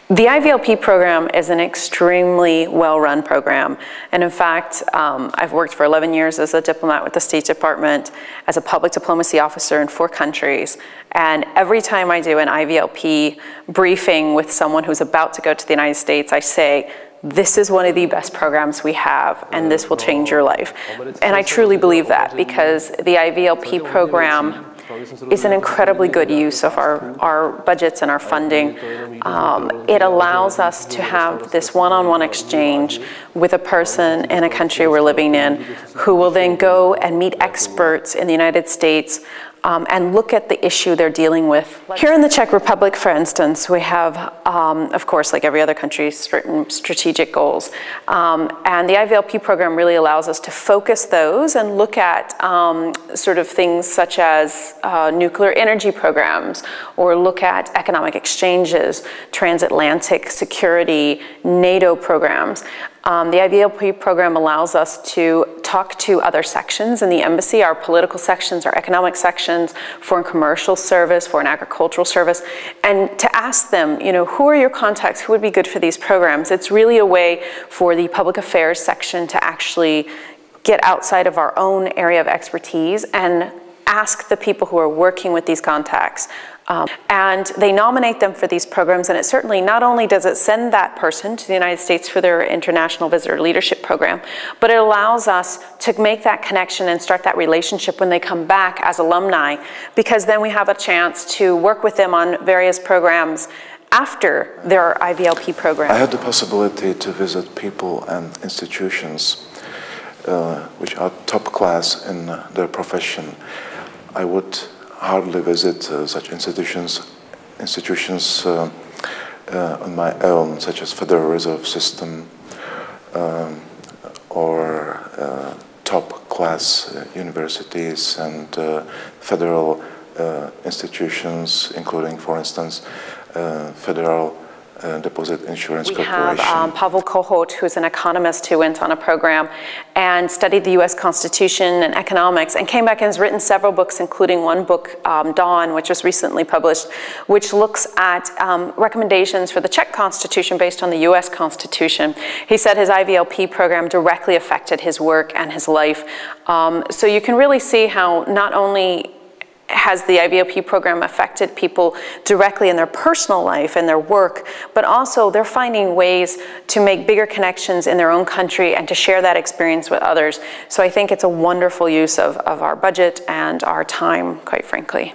The IVLP program is an extremely well-run program. And in fact, I've worked for 11 years as a diplomat with the State Department, as a public diplomacy officer in 4 countries. And every time I do an IVLP briefing with someone who's about to go to the United States, I say, this is one of the best programs we have, and this will change your life. And I truly believe that, because the IVLP program is an incredibly good use of our budgets and our funding. It allows us to have this one-on-one exchange with a person in a country we're living in, who will then go and meet experts in the United States and look at the issue they're dealing with. Here in the Czech Republic, for instance, we have, of course, like every other country, certain strategic goals. And the IVLP program really allows us to focus those and look at sort of things such as nuclear energy programs, or look at economic exchanges, transatlantic security, NATO programs. The IVLP program allows us to talk to other sections in the embassy, our political sections, our economic sections, foreign commercial service, foreign agricultural service, and to ask them, you know, who are your contacts, who would be good for these programs? It's really a way for the public affairs section to actually get outside of our own area of expertise and ask the people who are working with these contacts. And they nominate them for these programs, and it certainly not only does it send that person to the United States for their International Visitor Leadership Program, but it allows us to make that connection and start that relationship when they come back as alumni, because then we have a chance to work with them on various programs after their IVLP program. I had the possibility to visit people and institutions which are top class in their profession. I would hardly visit such institutions on my own, such as Federal Reserve System or top-class universities and federal institutions, including, for instance, Federal Deposit Insurance Corporation. We have Pavel Kohut, who's an economist who went on a program and studied the US Constitution and economics and came back and has written several books, including one book, Dawn, which was recently published, which looks at recommendations for the Czech Constitution based on the US Constitution. He said his IVLP program directly affected his work and his life. So you can really see how not only has the IVLP program affected people directly in their personal life and their work, but also they're finding ways to make bigger connections in their own country and to share that experience with others. So I think it's a wonderful use of our budget and our time, quite frankly.